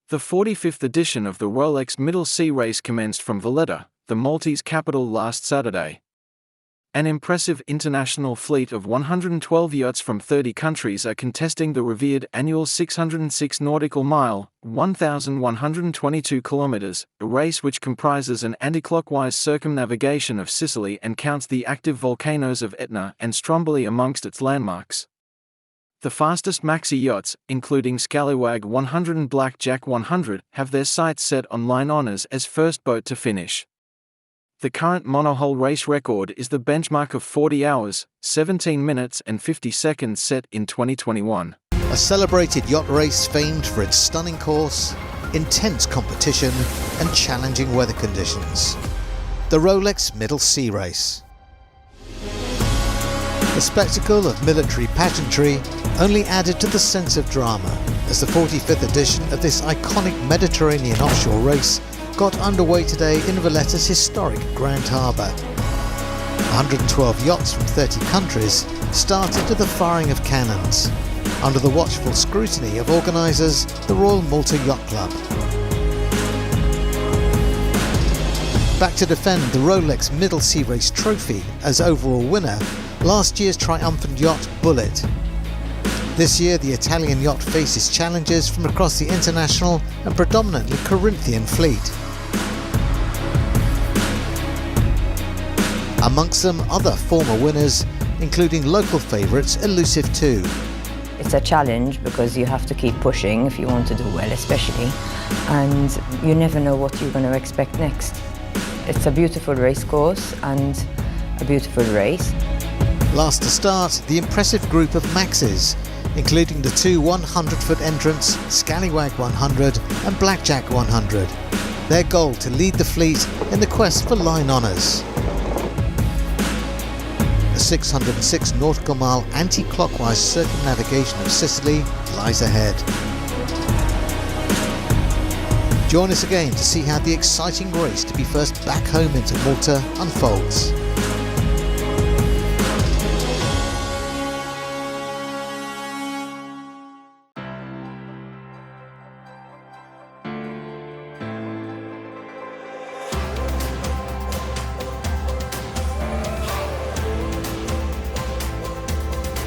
The 45th edition of the Rolex Middle Sea Race commenced from Valletta, the Maltese capital, last Saturday. An impressive international fleet of 112 yachts from 30 countries are contesting the revered annual 606 nautical mile, 1,122 kilometres, a race which comprises an anti-clockwise circumnavigation of Sicily and counts the active volcanoes of Etna and Stromboli amongst its landmarks. The fastest Maxi yachts, including Scallywag 100 and Blackjack 100, have their sights set on line honours as first boat to finish. The current monohull race record is the benchmark of 40 hours, 17 minutes and 50 seconds set in 2021. A celebrated yacht race famed for its stunning course, intense competition and challenging weather conditions. The Rolex Middle Sea Race. The spectacle of military pageantry only added to the sense of drama as the 45th edition of this iconic Mediterranean offshore race got underway today in Valletta's historic Grand Harbour. 112 yachts from 30 countries started to the firing of cannons, under the watchful scrutiny of organisers, the Royal Malta Yacht Club. Back to defend the Rolex Middle Sea Race trophy as overall winner, last year's triumphant yacht Bullet. This year the Italian yacht faces challenges from across the international and predominantly Corinthian fleet. Amongst them other former winners, including local favourites Elusive 2. It's a challenge because you have to keep pushing if you want to do well, especially, and you never know what you're going to expect next. It's a beautiful race course and a beautiful race. Last to start, the impressive group of Maxis, including the two 100-foot entrants, Scallywag 100 and Blackjack 100. Their goal to lead the fleet in the quest for line honours. The 606 nautical mile anti-clockwise circumnavigation of Sicily lies ahead. Join us again to see how the exciting race to be first back home into Malta unfolds.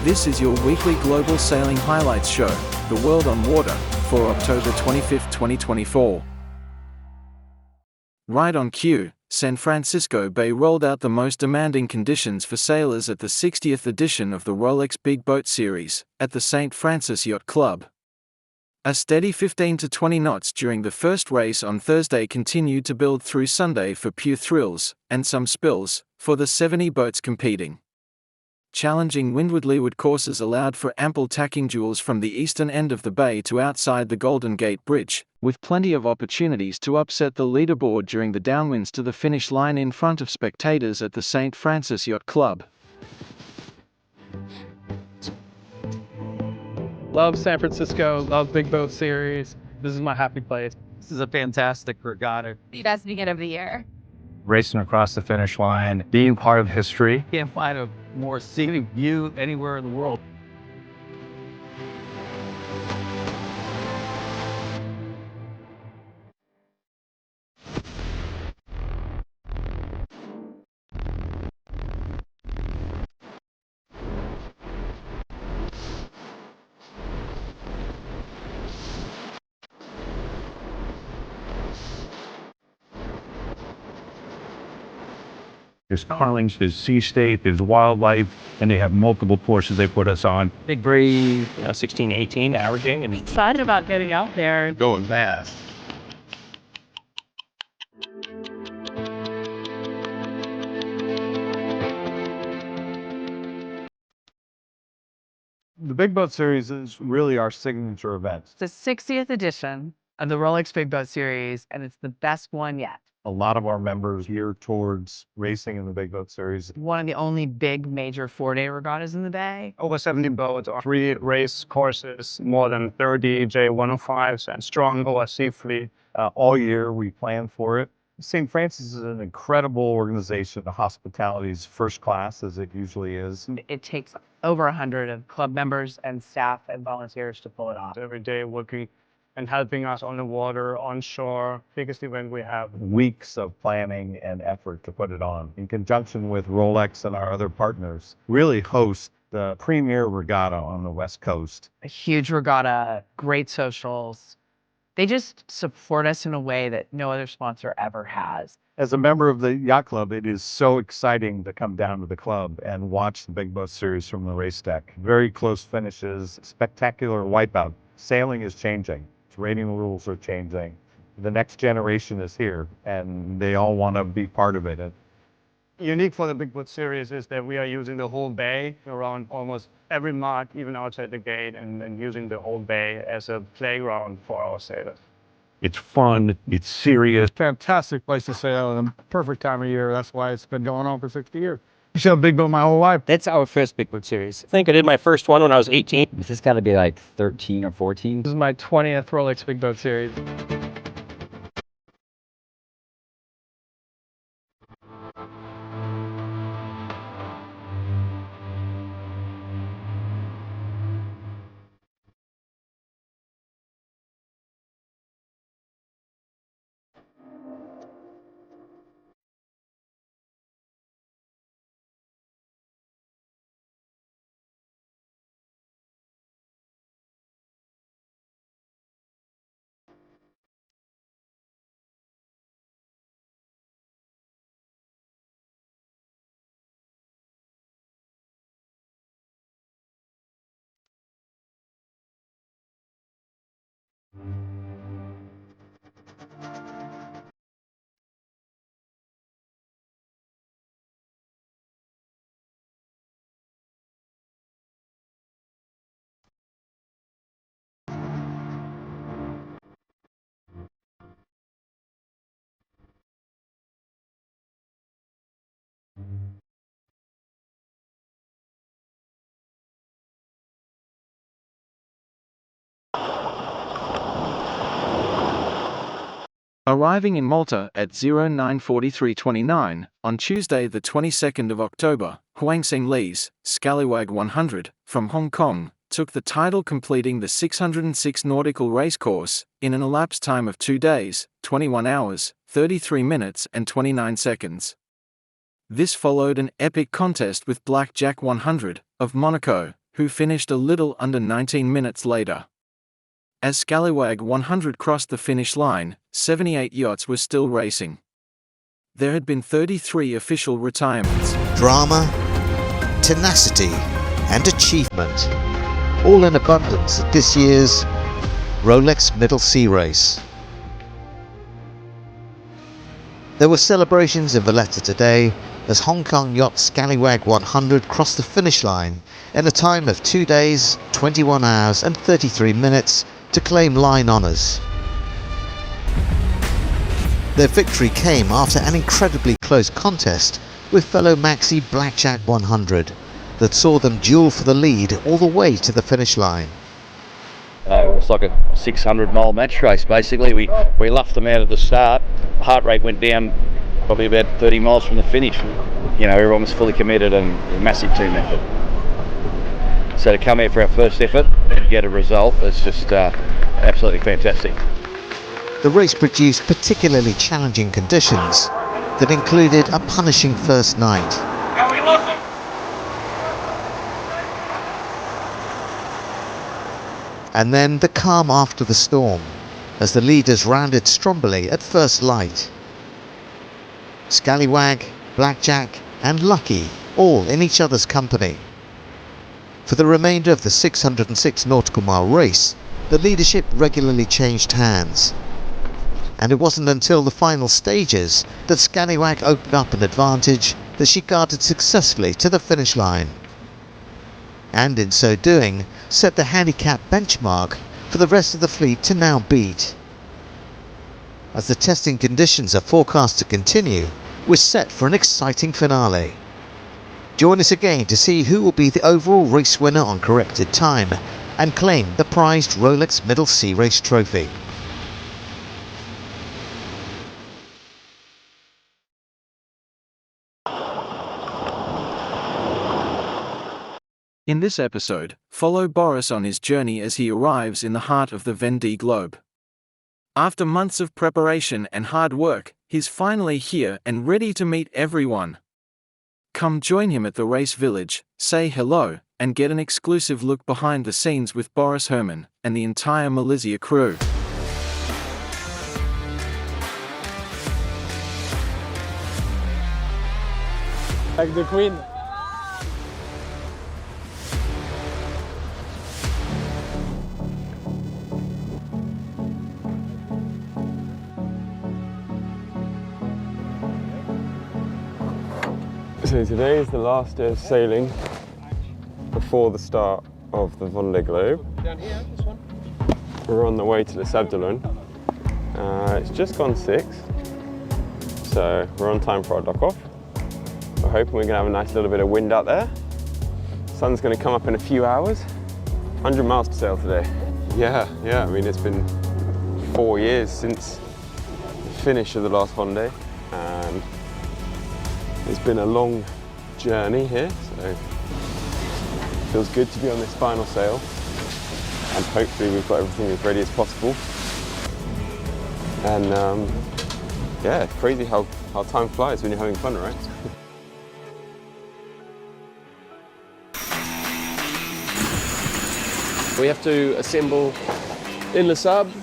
This is your weekly global sailing highlights show, The World on Water, for October 25, 2024. Right on cue, San Francisco Bay rolled out the most demanding conditions for sailors at the 60th edition of the Rolex Big Boat Series, at the St. Francis Yacht Club. A steady 15 to 20 knots during the first race on Thursday continued to build through Sunday for pure thrills, and some spills, for the 70 boats competing. Challenging windward-leeward courses allowed for ample tacking duels from the eastern end of the bay to outside the Golden Gate Bridge, with plenty of opportunities to upset the leaderboard during the downwinds to the finish line in front of spectators at the St. Francis Yacht Club. Love San Francisco, love Big Boat Series. This is my happy place. This is a fantastic regatta. The best weekend of the year. Racing across the finish line, being part of history. Can't find a more scenic view anywhere in the world. There's carlings, there's sea state, there's wildlife, and they have multiple courses they put us on. Big breeze, 16, 18 averaging. And Excited about getting out there. Going fast. The Big Boat Series is really our signature event. It's the 60th edition of the Rolex Big Boat Series, and it's the best one yet. A lot of our members gear towards racing in the Big Boat Series. One of the only big major 4-day regattas in the bay. over 70 boats, 3 race courses, more than 30 J105s, and strong OSC fleet. All year we plan for it. St. Francis is an incredible organization. The hospitality is first class, as it usually is. It takes over 100 of club members and staff and volunteers to pull it off. Every day working and helping us on the water, on shore. Biggest event we have. Weeks of planning and effort to put it on, in conjunction with Rolex and our other partners, really host the premier regatta on the West Coast. A huge regatta, great socials. They just support us in a way that no other sponsor ever has. As a member of the Yacht Club, it is so exciting to come down to the club and watch the Big Boat Series from the race deck. Very close finishes, spectacular wipeout. Sailing is changing. Rating rules are changing. The next generation is here, and they all want to be part of it. Unique for the Big Boat Series is that we are using the whole bay around almost every mark, even outside the gate, and using the whole bay as a playground for our sailors. It's fun, it's serious. Fantastic place to sail and a perfect time of year. That's why it's been going on for 60 years. I sailed big boat my whole life. That's our first Big Boat Series. I think I did my first one when I was 18. This has got to be like 13 or 14. This is my 20th Rolex Big Boat Series. Arriving in Malta at 09:43:29 on Tuesday the 22nd of October, Huangsing Lee's Scallywag 100 from Hong Kong took the title, completing the 606 nautical race course in an elapsed time of 2 days, 21 hours, 33 minutes and 29 seconds. This followed an epic contest with Blackjack 100 of Monaco, who finished a little under 19 minutes later. As Scallywag 100 crossed the finish line, 78 yachts were still racing. There had been 33 official retirements. Drama, tenacity, and achievement, all in abundance at this year's Rolex Middle Sea Race. There were celebrations in Valletta today as Hong Kong yacht Scallywag 100 crossed the finish line in a time of 2 days, 21 hours and 33 minutes to claim line honours. Their victory came after an incredibly close contest with fellow Maxi Blackjack 100 that saw them duel for the lead all the way to the finish line. It was like a 600-mile match race, basically. We luffed them out at the start. Heart rate went down probably about 30 miles from the finish. You know, everyone was fully committed and a massive team effort. So to come here for our first effort and get a result, it's just absolutely fantastic. The race produced particularly challenging conditions that included a punishing first night. And then the calm after the storm, as the leaders rounded Stromboli at first light. Scallywag, Blackjack and Lucky all in each other's company. For the remainder of the 606 nautical mile race, the leadership regularly changed hands. And it wasn't until the final stages that Scallywag opened up an advantage that she guarded successfully to the finish line. And in so doing, set the handicap benchmark for the rest of the fleet to now beat. As the testing conditions are forecast to continue, we're set for an exciting finale. Join us again to see who will be the overall race winner on corrected time and claim the prized Rolex Middle Sea Race trophy. In this episode, follow Boris on his journey as he arrives in the heart of the Vendée Globe. After months of preparation and hard work, he's finally here and ready to meet everyone. Come join him at the race village, say hello, and get an exclusive look behind the scenes with Boris Herman and the entire Malaysia crew. Like the Queen. So today is the last day of sailing before the start of the Vendée Globe. Down here, this one. We're on the way to Les Sables d'Olonne. It's just gone 6, so we're on time for our dock off. We're hoping we're going to have a nice little bit of wind out there. Sun's going to come up in a few hours. 100 miles to sail today. Yeah, I mean it's been 4 years since the finish of the last Vendée, and it's been a long journey here, so it feels good to be on this final sail, and hopefully we've got everything as ready as possible. And yeah, it's crazy how time flies when you're having fun, right? We have to assemble in Les Sables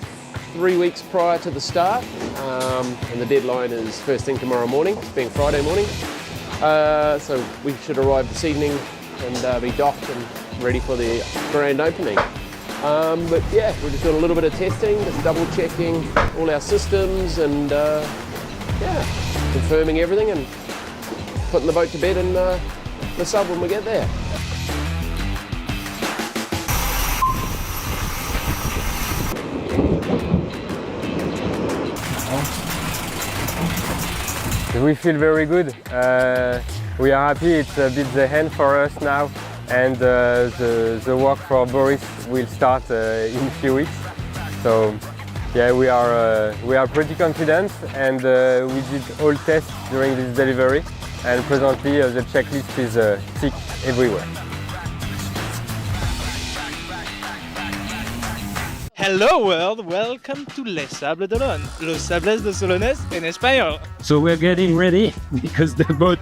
3 weeks prior to the start, and the deadline is first thing tomorrow morning, being Friday morning. So we should arrive this evening and be docked and ready for the grand opening. But yeah, we're just doing a little bit of testing, just double checking all our systems and yeah, confirming everything and putting the boat to bed in Les Sables when we get there. We feel very good. We are happy. It's a bit the end for us now, and the work for Boris will start in a few weeks. So yeah, we are pretty confident, and we did all tests during this delivery, and presently the checklist is tick everywhere. Hello world, welcome to Les Sables d'Olonne, Los Sables de Solones en español. So we're getting ready because the boat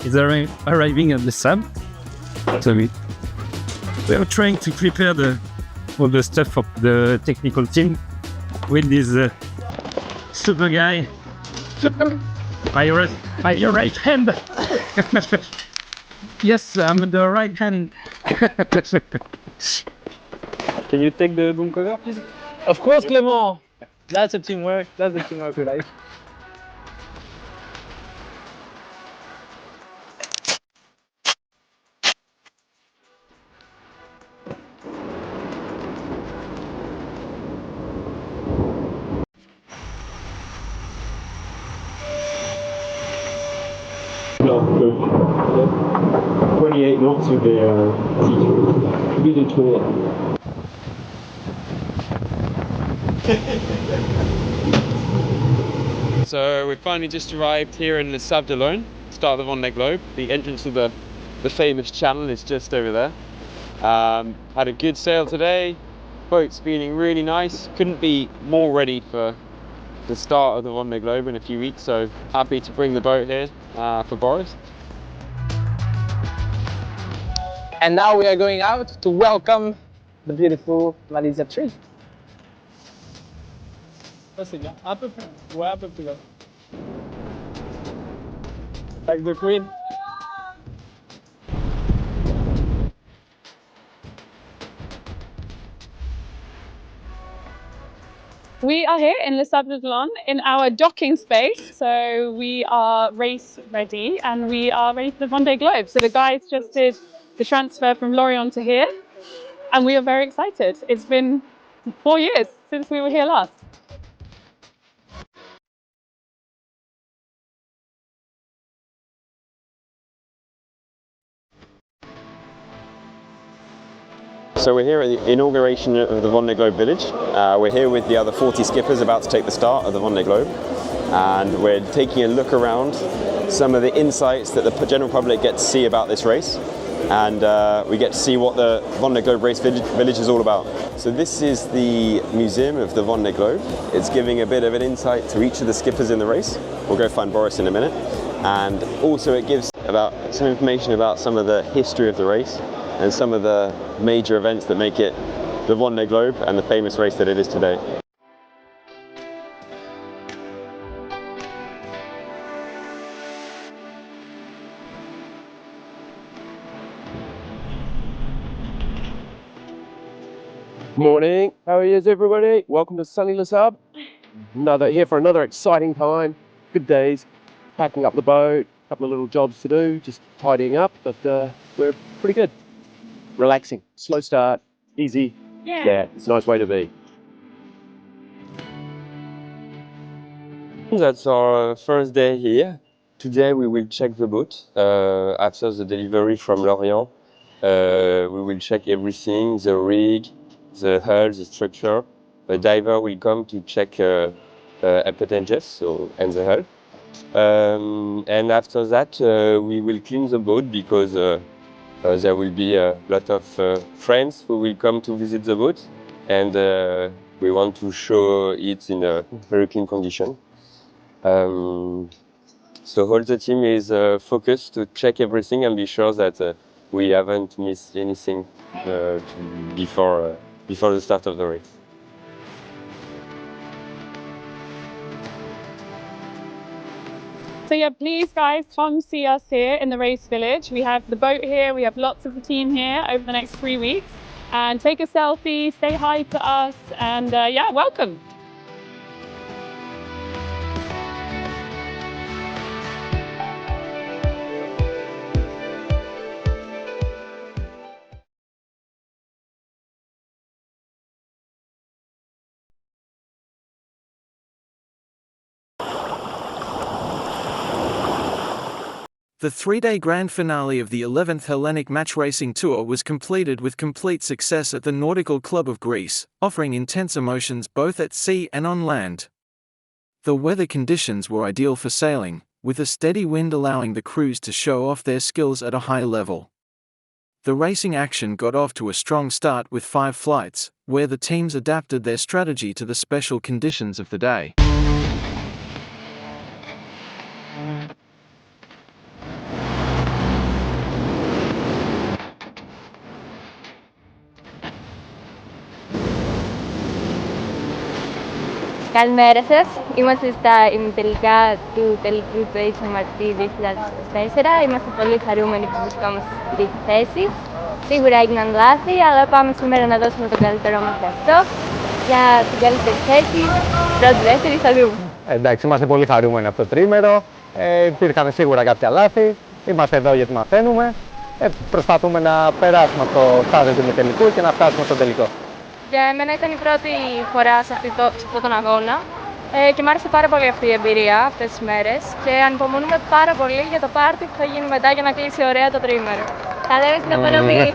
is arriving at the Sables. So we are trying to prepare all the stuff for the technical team with this super guy. By your right hand. Yes, I'm the right hand. Can you take the boom cover, please? Of course, Clément. That's the teamwork. That's the teamwork we like. No, good. 28 knots with the a bit taller. So we finally just arrived here in Les Sables d'Olonne, start of the Vendée Globe. The entrance to the famous channel is just over there. Had a good sail today. Boat's feeling really nice. Couldn't be more ready for the start of the Vendée Globe in a few weeks. So happy to bring the boat here for Boris. And now we are going out to welcome the beautiful Malaysia tree. C'est bien. Un peu plus. Ouais, un peu plus là. Like the Queen. We are here in Les Sables d'Olonne in our docking space. So we are race ready and we are ready for the Vendée Globe. So the guys just did the transfer from Lorient to here and we are very excited. It's been 4 years since we were here last. So we're here at the inauguration of the Vendée Globe Village. We're here with the other 40 skippers about to take the start of the Vendée Globe, and we're taking a look around some of the insights that the general public get to see about this race. and we get to see what the Vendée Globe Race Village is all about. So this is the museum of the Vendée Globe. It's giving a bit of an insight to each of the skippers in the race. We'll go find Boris in a minute. And also it gives about some information about some of the history of the race and some of the major events that make it the Vendée Globe and the famous race that it is today. Morning, how are you everybody? Welcome to sunny Les Sables. Here for another exciting time. Good days, packing up the boat, a couple of little jobs to do, just tidying up, but we're pretty good. Relaxing, slow start, easy. Yeah, it's a nice way to be. That's our first day here. Today we will check the boat after the delivery from Lorient. We will check everything, the rig, the hull, the structure. The diver will come to check appendages and the hull. And after that we will clean the boat because there will be a lot of friends who will come to visit the boat, and we want to show it in a very clean condition. So all the team is focused to check everything and be sure that we haven't missed anything before the start of the race. So yeah, please guys, come see us here in the race village. We have the boat here, we have lots of the team here over the next 3 weeks. And take a selfie, say hi to us, and yeah, welcome. The 3-day grand finale of the 11th Hellenic Match Racing Tour was completed with complete success at the Nautical Club of Greece, offering intense emotions both at sea and on land. The weather conditions were ideal for sailing, with a steady wind allowing the crews to show off their skills at a high level. The racing action got off to a strong start with 5 flights, where the teams adapted their strategy to the special conditions of the day. Καλημέρα σας. Είμαστε στα ημιτελικά του τελικού του HMRT 2024. Είμαστε πολύ χαρούμενοι που βρισκόμαστε στην τρίτη θέση. Σίγουρα έγιναν λάθη, αλλά πάμε σήμερα να δώσουμε τον καλύτερό μας εαυτό για την καλύτερη θέση. Πρώτη-δεύτερη θα δούμε. Εντάξει, είμαστε πολύ χαρούμενοι αυτό το τρίμερο. Υπήρχαν σίγουρα κάποια λάθη. Είμαστε εδώ γιατί μαθαίνουμε. Προσπαθούμε να περάσουμε από το στάδιο του ημιτελικού και να φτάσουμε στο τελικό. Για εμένα ήταν η πρώτη φορά σε αυτόν τον αγώνα και μου άρεσε πάρα πολύ αυτή η εμπειρία αυτές τις μέρες και ανυπομονούμε πάρα πολύ για το πάρτι που θα γίνει μετά για να κλείσει ωραία το τρίμερο. Θα λέμε στην απονομή!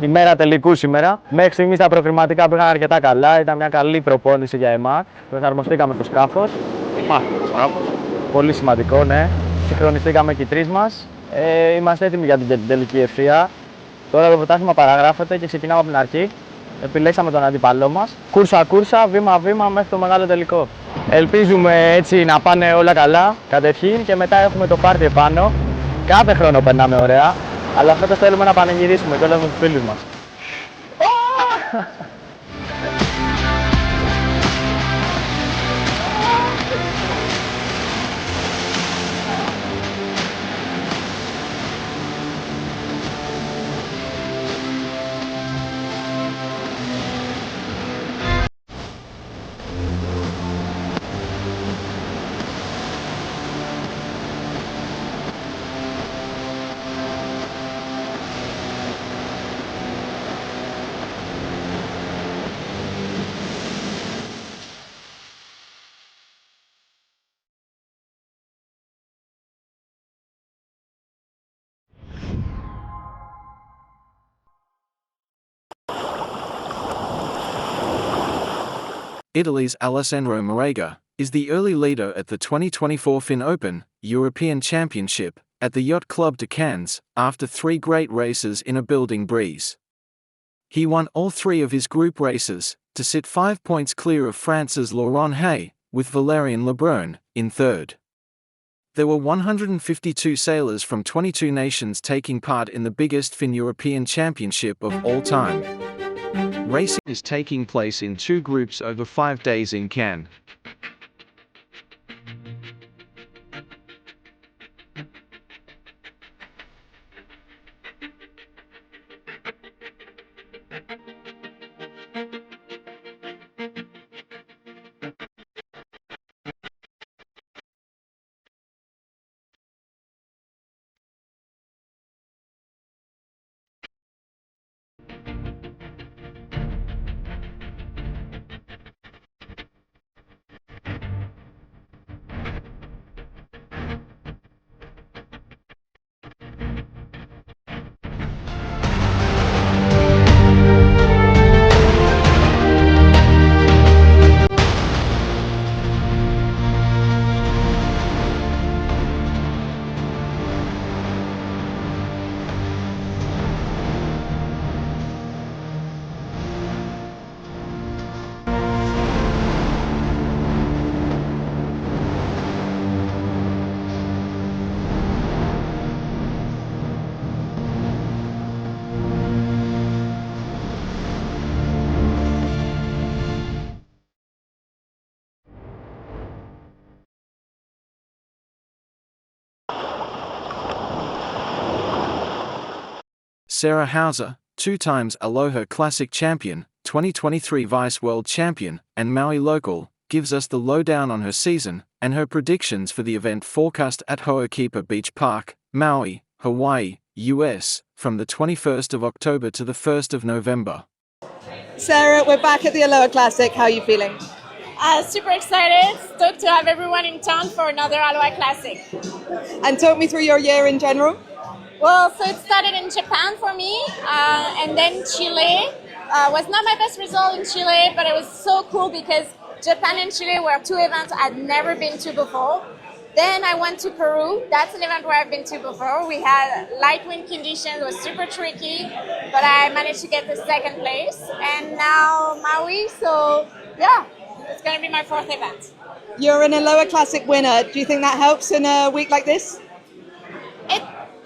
Η μέρα τελικού σήμερα. Μέχρι στιγμής τα προκριματικά πήγαν αρκετά καλά. Ήταν μια καλή προπόνηση για εμάς. Προσαρμοστήκαμε στο σκάφος. Πολύ σημαντικό, ναι. Συγχρονιστήκαμε και οι τρεις μας. Είμαστε έτοιμοι για την τελική ευθεία. Τώρα το πρωτάθλημα παραγράφεται και ξεκινάμε από την αρχή. Επιλέξαμε τον αντίπαλό μας. Κούρσα-κούρσα, βήμα-βήμα μέχρι το μεγάλο τελικό. Ελπίζουμε έτσι να πάνε όλα καλά καταρχήν και μετά έχουμε το πάρτι επάνω. Κάθε χρόνο περνάμε ωραία. Αλλά φέτος θέλουμε να πανηγυρίσουμε και όλα με τους φίλους μας. Italy's Alessandro Marega, is the early leader at the 2024 Fin Open European Championship at the Yacht Club de Cannes after 3 great races in a building breeze. He won all 3 of his group races, to sit 5 points clear of France's Laurent Hay, with Valérien Lebrun in third. There were 152 sailors from 22 nations taking part in the biggest Fin European Championship of all time. Racing is taking place in 2 groups over 5 days in Cannes. Sarah Hauser, 2 times Aloha Classic Champion, 2023 Vice World Champion, and Maui local, gives us the lowdown on her season and her predictions for the event forecast at Ho'okipa Beach Park, Maui, Hawaii, US, from the 21st of October to the 1st of November. Sarah, we're back at the Aloha Classic. How are you feeling? Super excited. Stoked to have everyone in town for another Aloha Classic. And talk me through your year in general. Well, so it started in Japan for me, and then Chile. Was not my best result in Chile, but it was so cool because Japan and Chile were 2 events I'd never been to before. Then I went to Peru. That's an event where I've been to before. We had light wind conditions. It was super tricky, but I managed to get the 2nd place. And now Maui, so yeah, it's going to be my 4th event. You're an Aloha Classic winner. Do you think that helps in a week like this?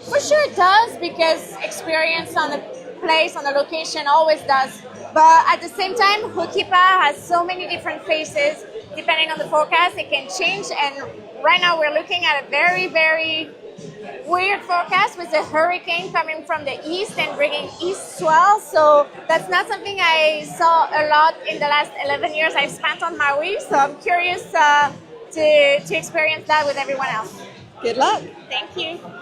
For sure it does, because experience on the place, on the location always does. But at the same time, Ho'okipa has so many different faces. Depending on the forecast, it can change. And right now we're looking at a very, very weird forecast with a hurricane coming from the east and bringing east swell. So that's not something I saw a lot in the last 11 years I've spent on Maui. So I'm curious to experience that with everyone else. Good luck. Thank you.